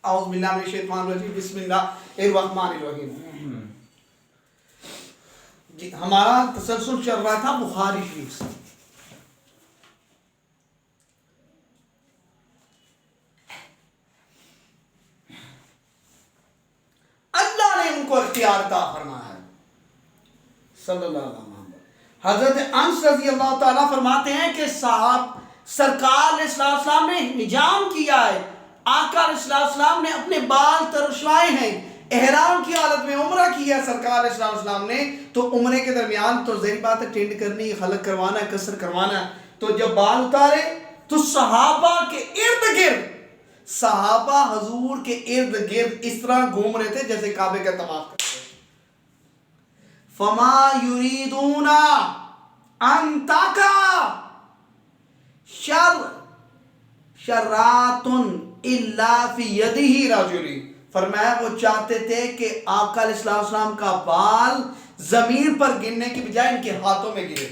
اعوذ باللہ من الشیطان الرجیم بسم اللہ الرحمن الرحیم. جی ہمارا تسلسل چل رہا تھا بخاری شریف سے. اللہ نے ان کو اختیار عطا فرمایا ہے صلی اللہ علیہ وسلم. حضرت انس رضی اللہ تعالیٰ فرماتے ہیں کہ سرکار علیہ السلام نے حجام کیا ہے. آقا علیہ السلام نے اپنے بال ترشوائے ہیں. احرام کی حالت میں عمرہ کیا سرکار علیہ السلام نے. تو عمرے کے درمیان تو ظاہر بات ہے ٹینڈ کرنی، خلق کروانا، قصر کروانا. تو جب بال اتارے تو صحابہ کے ارد گرد، صحابہ حضور کے ارد گرد اس طرح گھوم رہے تھے جیسے کعبے کا طواف کرتے. فما یریدون ان تقع شرات الا فی یدہ رجل. فرمایا وہ چاہتے تھے کہ آقا علیہ السلام کا بال زمین پر گرنے کی بجائے ان کے ہاتھوں میں گرے.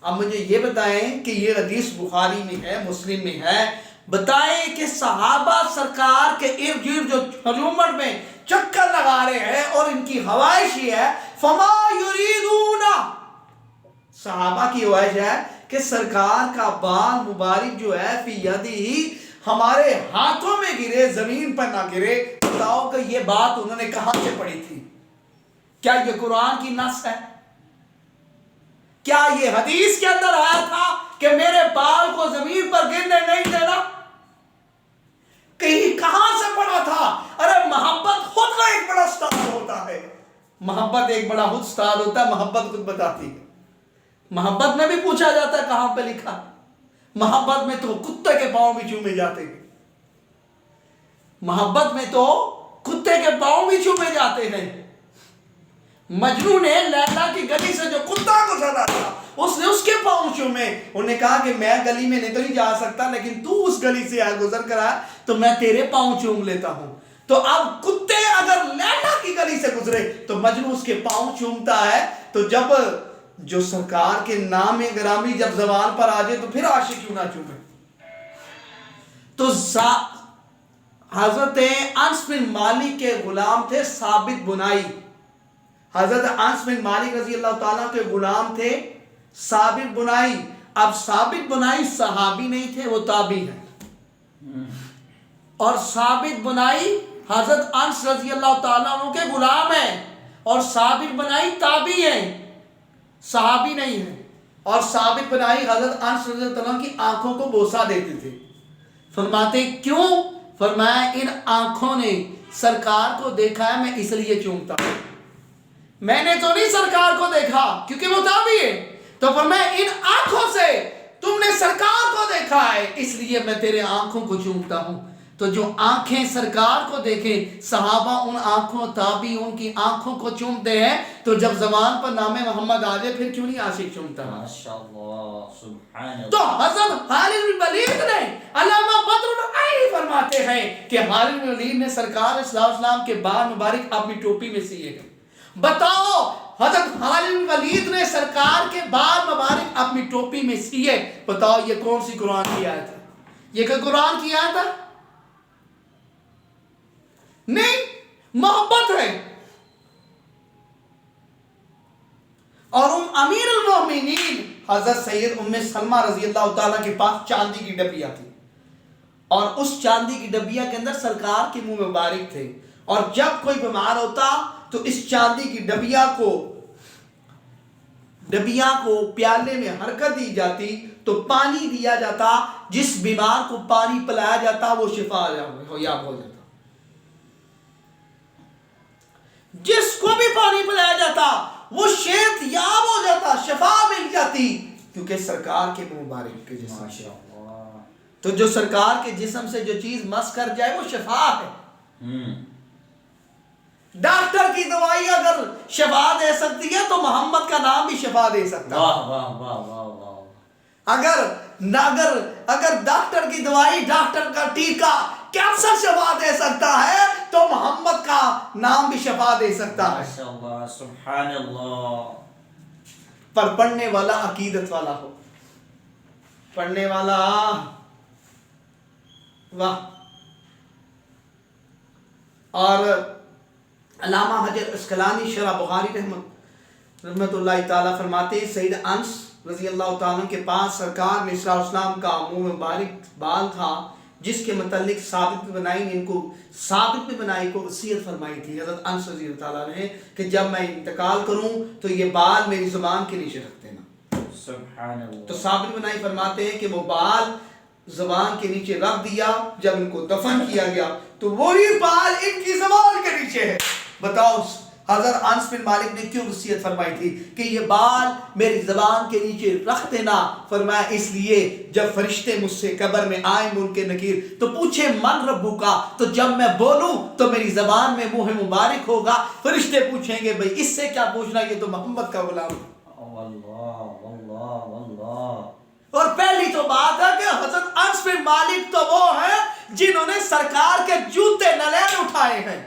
اب مجھے یہ بتائیں کہ یہ حدیث بخاری میں ہے، مسلم میں ہے. بتائیں کہ صحابہ سرکار کے ارد گرد جو حجومت میں چکر لگا رہے ہیں اور ان کی خواہش یہ ہے فما یریدون، صحابہ کی خواہش ہے کہ سرکار کا بال مبارک جو ہے فی یدہ ہمارے ہاتھوں میں گرے، زمین پر نہ گرے. بتاؤ کہ یہ بات انہوں نے کہاں سے پڑھی تھی؟ کیا یہ قرآن کی نص ہے؟ کیا یہ حدیث کے اندر آیا تھا کہ میرے بال کو زمین پر گرنے نہیں دینا؟ کہیں کہاں سے پڑھا تھا؟ ارے محبت خود کا ایک بڑا استاد ہوتا ہے. محبت ایک بڑا خود استاد ہوتا ہے. محبت خود بتاتی ہے. محبت میں بھی پوچھا جاتا ہے کہاں پہ لکھا. محبت میں تو کتے کے پاؤں بھی چومے جاتے ہیں. محبت میں تو کتے کے پاؤں بھی چومے جاتے ہیں. مجنون نے لیلا کی گلی سے جو کتا گزرا تھا اس نے اس کے پاؤں چومے. انہوں نے کہا کہ میں گلی میں نہیں تو نہیں جا سکتا لیکن تو اس گلی سے گزر کر آ تو میں تیرے پاؤں چوم لیتا ہوں. تو اب کتے اگر لیلا کی گلی سے گزرے تو مجنون اس کے پاؤں چومتا ہے. تو جب جو سرکار کے نام گرامی جب زبان پر آ جائے تو پھر عاشق کیوں نہ چومے. تو حضرت انس بن مالک کے غلام تھے ثابت بنائی. حضرت انس بن مالک رضی اللہ تعالیٰ کے غلام تھے ثابت بنائی. اب ثابت بنائی صحابی نہیں تھے، وہ تابعی ہیں. اور ثابت بنائی حضرت انس رضی اللہ تعالیٰ عنہ کے غلام ہیں. اور ثابت بنائی تابعی ہیں، صحابی نہیں ہیں. اور ثابت بنائی حضرت انس رضی اللہ تعالیٰ کی آنکھوں کو بوسہ دیتے تھے. فرماتے کیوں؟ فرمایا ان آنکھوں نے سرکار کو دیکھا ہے، میں اس لیے چومتا ہوں. میں نے تو نہیں سرکار کو دیکھا کیونکہ وہ تابعی ہے. تو فرمایا ان آنکھوں سے تم نے سرکار کو دیکھا ہے اس لیے میں تیرے آنکھوں کو چومتا ہوں. تو جو آنکھیں سرکار کو دیکھیں، صحابہ ان آنکھوں تابعی ان کی آنکھوں کو چومتے ہیں. تو جب زبان پر نام محمد آ جائے پھر کیوں نہیں عاشق چومتا؟ ماشاءاللہ سبحان اللہ. تو حضرت خالد بن ولید نے علامہ بدر العین فرماتے ہیں کہ خالد بن ولید نے سرکار صلی اللہ علیہ وسلم کے بال مبارک اپنی ٹوپی میں سیے ہیں. بتاؤ حضرت خالد بن ولید نے سرکار کے بال مبارک اپنی ٹوپی میں سیے. بتاؤ یہ کون سی قرآن کی آیت ہے؟ یہ کہ قرآن کی آیت ہے؟ نہیں، محبت ہے. اور امیر المومنین حضرت سید ام سلمہ رضی اللہ تعالیٰ کے پاس چاندی کی ڈبیا تھی اور اس چاندی کی ڈبیا کے اندر سرکار کے منہ مبارک تھے. اور جب کوئی بیمار ہوتا تو اس چاندی کی ڈبیا کو پیالے میں حرکت دی جاتی تو پانی دیا جاتا. جس بیمار کو پانی پلایا جاتا وہ شفا یاب ہو جاتا. جس کو بھی پانی پلایا جاتا وہ صحت یاب ہو جاتا، شفا مل جاتی کیونکہ سرکار کے مبارک کے جسم سے. تو جو سرکار کے جسم سے جو چیز مس کر جائے وہ شفا ہے. ڈاکٹر کی دوائی اگر شفا دے سکتی ہے تو محمد کا نام بھی شفا دے سکتا ہے. اگر ڈاکٹر کی دوائی، ڈاکٹر کا ٹیکہ کینسر شفا دے سکتا ہے تو محمد کا نام بھی شفا دے سکتا ہے. ماشاءاللہ سبحان اللہ. پر پڑھنے والا عقیدت والا ہو، پڑھنے والا واہ اور علامہ حجر اسقلانی شرح بخاری رحمت اللہ تعالیٰ فرماتے ہیں سید انس رضی اللہ تعالیٰ کے پاس سرکار نے صلی اللہ علیہ وسلم کا منہ مبارک بال تھا جس کے متعلق ثابت بن بنائی کو وصیت فرمائی تھی حضرت انس رضی اللہ تعالیٰ نے کہ جب میں انتقال کروں تو یہ بال میری زبان کے نیچے رکھ دینا. سبحان اللہ. تو ثابت بنائی فرماتے ہیں کہ وہ بال زبان کے نیچے رکھ دیا. جب ان کو دفن کیا گیا تو وہی بال ان کی زبان کے نیچے ہے. بتاؤ حضرت انس بن مالک نے کیوں وصیت فرمائی تھی کہ یہ بال میری زبان کے نیچے رکھ دینا؟ فرمایا اس لیے جب فرشتے مجھ سے قبر میں آئیں منکر نکیر تو پوچھے من ربو کا، تو جب میں بولوں تو میری زبان میں منہ مبارک ہوگا. فرشتے پوچھیں گے بھئی اس سے کیا پوچھنا، یہ تو محمد کا غلام ہے. اللہ اللہ اللہ. اور پہلی تو بات ہے کہ حضرت انس بن مالک تو وہ ہیں جنہوں نے سرکار کے جوتے نلین اٹھائے ہیں.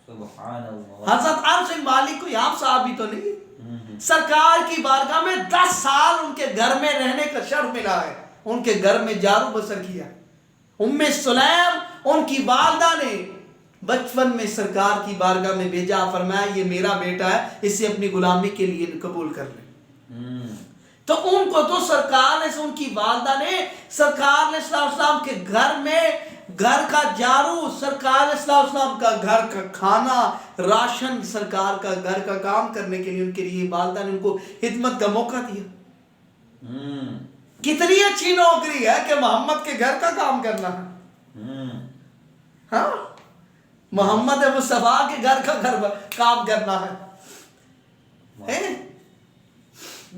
سبحان اللہ. حضرت انس بن مالک کوئی عام صحابی تو نہیں، سرکار کی بارگاہ میں 10 سال ان کے گھر میں رہنے کا شرف ملا ہے. ان کے گھر میں جارو بسر کیا. ام سلیم ان کی والدہ نے بچپن میں سرکار کی بارگاہ میں بھیجا، فرمایا یہ میرا بیٹا ہے، اسے اپنی غلامی کے لیے قبول کر لیں. تو ان کو تو سرکار نے، ان کی والدہ نے سرکار نے صلی اللہ علیہ وسلم کے گھر میں گھر کا جارو، سرکار نے صلی اللہ علیہ وسلم کا گھر کا کھانا، راشن، سرکار کا گھر کا کام کرنے کے لیے ان کے لیے والدہ نے ان کو خدمت کا موقع دیا. کتنی اچھی نوکری ہے کہ محمد کے گھر کا کام کرنا ہے. ہاں، محمد مصطفیٰ کے گھر کا کام کرنا ہے.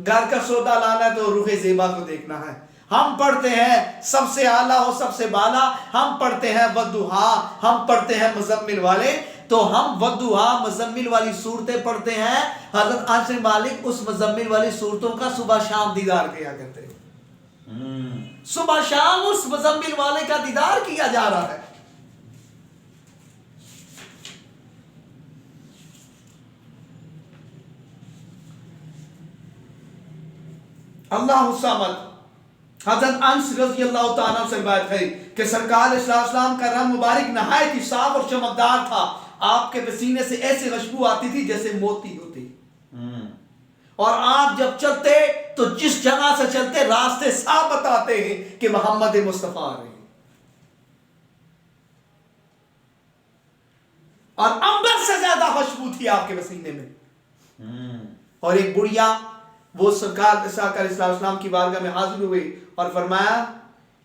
گھر کا سودا لانا ہے تو رخ زیبا کو دیکھنا ہے. ہم پڑھتے ہیں سب سے اعلیٰ ہو سب سے بالا، ہم پڑھتے ہیں ودوہا، ہم پڑھتے ہیں مزمل والے، تو ہم ودوہا مزمل والی صورتیں پڑھتے ہیں. حضرت انس بن مالک اس مزمل والی صورتوں کا صبح شام دیدار کیا کرتے ہیں. صبح شام اس مزمل والے کا دیدار کیا جا رہا ہے. اللہ الصمد. حضرت انس رضی اللہ تعالیٰ سے بات ہے کہ سرکار صلی اللہ علیہ وسلم کا رنگ مبارک نہایت ہی صاف اور چمکدار تھا. آپ کے پسینے سے ایسی خوشبو آتی تھی جیسے موتی ہوتی. اور آپ جب چلتے تو جس جگہ سے چلتے راستے صاف بتاتے ہیں کہ محمد مصطفیٰ آ رہے ہیں. اور عنبر سے زیادہ خوشبو تھی آپ کے پسینے میں. اور ایک بڑھیا وہ سرکار علیہ السلام کی بارگاہ میں حاضر ہوئے اور فرمایا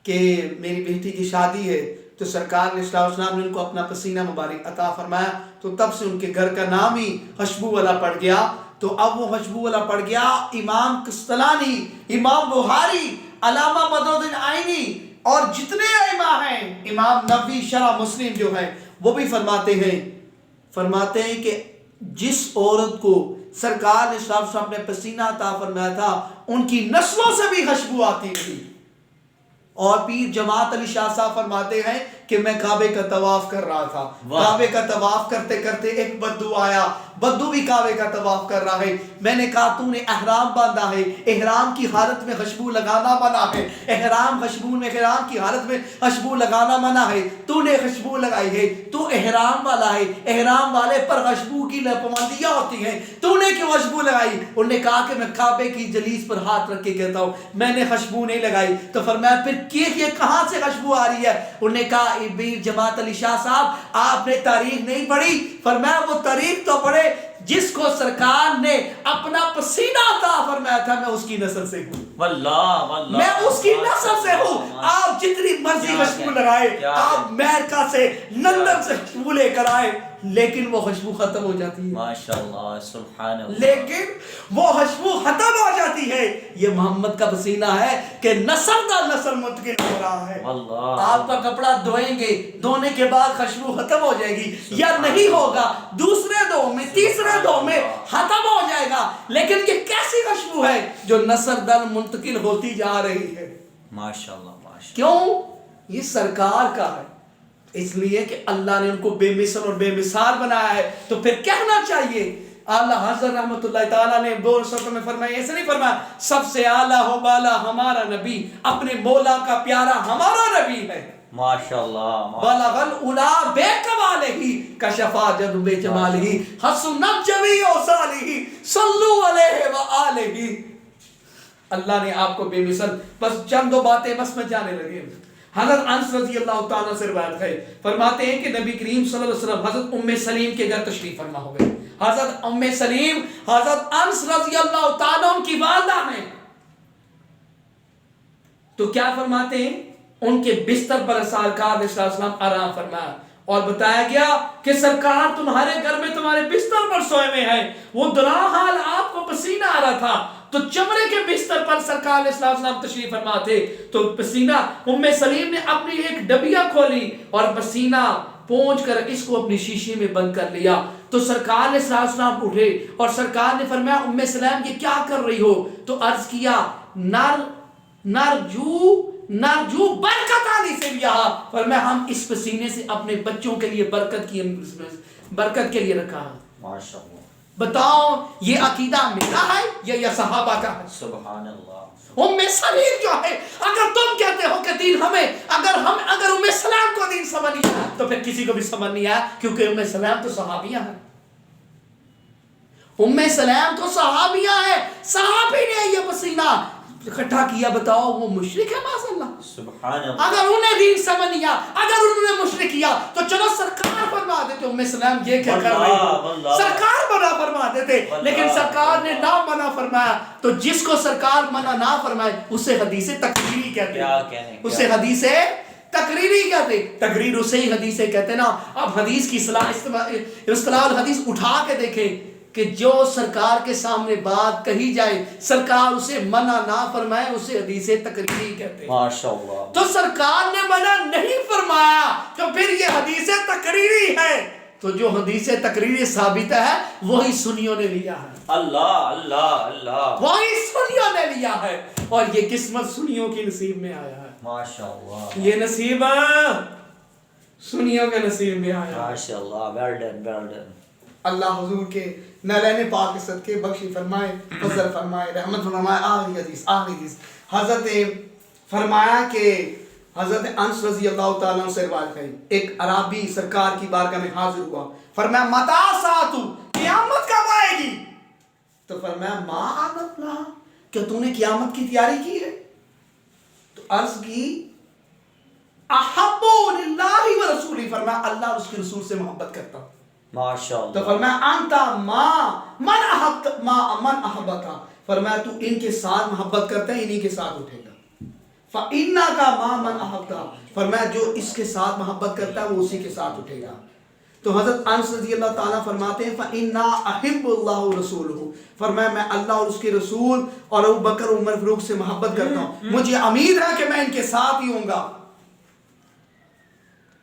کہ میری بیٹی کی شادی ہے. تو سرکار نے صلی اللہ علیہ وسلم نے ان کو اپنا پسینہ مبارک عطا فرمایا. تو تب سے ان کے گھر کا نام ہی خوشبو والا پڑ گیا. تو اب وہ خوشبو والا پڑ گیا. امام قسطلانی، امام بخاری، علامہ بدرالدین آئینی اور جتنے ائمہ ہیں، امام نووی شرح مسلم جو ہیں، وہ بھی فرماتے ہیں کہ جس عورت کو سرکار نے صلی اللہ علیہ وسلم نے پسینہ عطا فرمایا تھا ان کی نسلوں سے بھی خوشبو آتی تھی. اور پیر جماعت علی شاہ صاحب فرماتے ہیں کہ میں کعبے کا طواف کر رہا تھا. کعبے کا طواف کرتے کرتے ایک بدو آیا. بدو بھی کعبے کا طواف کر رہا ہے. میں نے کہا تو نے احرام باندھا ہے، احرام کی حالت میں خوشبو لگانا منع ہے. احرام کی حالت میں خوشبو لگانا منع ہے. تو نے خوشبو لگائی ہے، تو احرام والا ہے، احرام والے پر خوشبو کی پابندیاں ہوتی ہیں، تو نے کیوں خوشبو لگائی؟ انہوں نے کہا کہ میں کعبے کی جلیس پر ہاتھ رکھ کے کہتا ہوں میں نے خوشبو نہیں لگائی. تو فرمایا پھر یہ کہاں سے خوشبو آ رہی ہے؟ انہوں نے کہا بیر جماعت علی شاہ صاحب آپ نے تاریخ نہیں پڑھی. فرمایا وہ تاریخ تو پڑھے جس کو سرکار نے اپنا پسینہ عطا فرمایا تھا، میں اس کی نسل سے ہوں. واللہ میں اس کی نسل سے ہوں. آپ جتنی مرضی خوشبو لگائے، آپ امریکہ سے لندن سے خوشبو لے کر آئے، لیکن وہ خوشبو ختم ہو جاتی ہے. ماشاءاللہ سبحان اللہ. لیکن وہ خوشبو ختم ہو جاتی ہے. یہ محمد کا پسینہ ہے کہ نسل در نسل منتقل ہو رہا ہے. آپ کا کپڑا دھوئیں گے، دھونے کے بعد خوشبو ختم ہو جائے گی یا نہیں ہوگا، دوسرے دو میں تیسرے دو میں ختم ہو جائے گا. لیکن یہ کیسی خوشبو ہے جو نسل در منتقل ہوتی جا رہی ہے. ماشاءاللہ. کیوں؟ یہ سرکار کا ہے، اس لیے کہ اللہ نے ان کو بے مثل اور بے مثال بنایا ہے. تو پھر کہنا چاہیے اعلیٰ حضرت رحمۃ اللہ تعالیٰ نے دو رسولوں میں فرمایا، ایسے نہیں فرمایا سب سے اعلیٰ ہو بالا ہمارا نبی، اپنے مولا کا پیارا ہمارا نبی ہے. ماشاءاللہ بلغ العلا بے کمالہ کشفا جد بے جمالہ حسنت جمیع صالح صلو علیہ وآلہ. اللہ نے آپ کو بے مثل. بس چند دو باتیں بس میں جانے لگے. حضرت انس رضی اللہ تعالیٰ سے روایت ہے، فرماتے ہیں کہ نبی کریم صلی اللہ علیہ وسلم حضرت ام سلیم کے گھر تشریف فرما ہو گئے. حضرت ام سلیم حضرت انس رضی اللہ تعالیٰ ان کی والدہ ہیں. تو کیا فرماتے ہیں؟ ان کے بستر پر سرکار علیہ السلام آرام فرمایا اور بتایا گیا کہ سرکار تمہارے گھر میں تمہارے بستر پر سوئے ہوئے ہیں. وہ درا حال آپ کو پسینہ آ رہا تھا تو چمڑے کے بستر پر سرکار علیہ السلام تشریف فرما تھے تو پسینہ ام سلیم نے اپنی ایک ڈبیا کھولی اور پسینہ پہنچ کر اس کو اپنی شیشے میں بند کر لیا. تو سرکار علیہ السلام اٹھے اور سرکار نے فرمایا ام سلیم یہ کیا کر رہی ہو؟ تو عرض کیا نرجو برکت علی سے لیا. فرمایا ہم اس پسینے سے اپنے بچوں کے لیے برکت کے لیے رکھا. ماشاءاللہ. بتاؤ یہ عقیدہ میرا ہے یا صحابہ کا ہے؟ سبحان اللہ. ام سلیم جو ہے، اگر تم کہتے ہو کہ دین ہمیں اگر ام سلام کو دین سمجھ نہیں آیا تو پھر کسی کو بھی سمجھ نہیں آیا، کیونکہ ام سلام تو صحابیہ ہیں. ام سلام تو صحابیہ ہے، صحابی نے یہ پسینہ اکٹھا کیا. بتاؤ وہ مشرک ہے؟ معاذ اللہ. سبحان اللہ. اگر انہیں دین سمجھ نہیں آیا، اگر انہوں نے مشرک کیا تو چلو سرکار فرما دیتے ام سلام یہ کیا کر رہی ہے، سرکار منع فرما دیتے. لیکن سرکار نے نہ منع فرمایا. تو جس کو سرکار منع نہ فرمائے اسے حدیث تقریری کہتے ہیں. اسے حدیث تقریری کہتے. تقریر اسے ہی حدیث کہتے ہیں نا. اب حدیث کی اصطلاح الحدیث اٹھا کے دیکھیں کہ جو سرکار کے سامنے بات کہی جائے سرکار اسے منع نہ فرمائے اسے حدیث تقریری کہتے ہیں. ماشاءاللہ. تو سرکار نے منع نہیں فرمایا تو پھر یہ حدیث تقریری ہے. تو جو حدیث تقریری ثابت ہے وہی سنیوں نے لیا ہے. اللہ اللہ اللہ. وہی سنیوں نے لیا ہے اور یہ قسمت سنیوں کی نصیب میں آیا ہے. ماشاءاللہ. یہ نصیب سنیوں کے نصیب میں آیا. ماشاءاللہ. well done, well done. اللہ حضور کے نالین پاک کے صدقے بخشی فرمائے، فضل فرمائے، رحمت فرمائے. آخری حدیث حضرت فرمایا کہ حضرت انس رضی اللہ تعالیٰ عنہ سے روایت ہے، ایک عربی سرکار کی بارگاہ میں حاضر ہوا. فرمایا متا ساتو، قیامت کب آئے گی؟ تو فرمایا ما آمد لا، کہ تو نے قیامت کی تیاری کی ہے؟ تو عرض کی احبو للہ و رسولی، فرمایا اللہ اور اس کے رسول سے محبت کرتا ہوں. ماشاءاللہ. تو فرمایا انتا من احبتا، فرمایا تو ان کے ساتھ محبت کرتا ہے انہی کے ساتھ اٹھے گا. فَإِنَّكَ مَا مَنْ أَحَبْتَ، فرمایا جو اس کے ساتھ محبت کرتا ہے وہ اسی کے ساتھ اٹھے گا. تو حضرت انس رضی اللہ تعالیٰ فرماتے ہیں فَإِنَّا أَحِبُّ اللَّهُ رَسُولُهُ، فرمایا میں اللہ اور اس کے رسول اور ابو بکر عمر فاروق سے محبت کرتا ہوں، مجھے امید ہے کہ میں ان کے ساتھ ہی ہوں گا.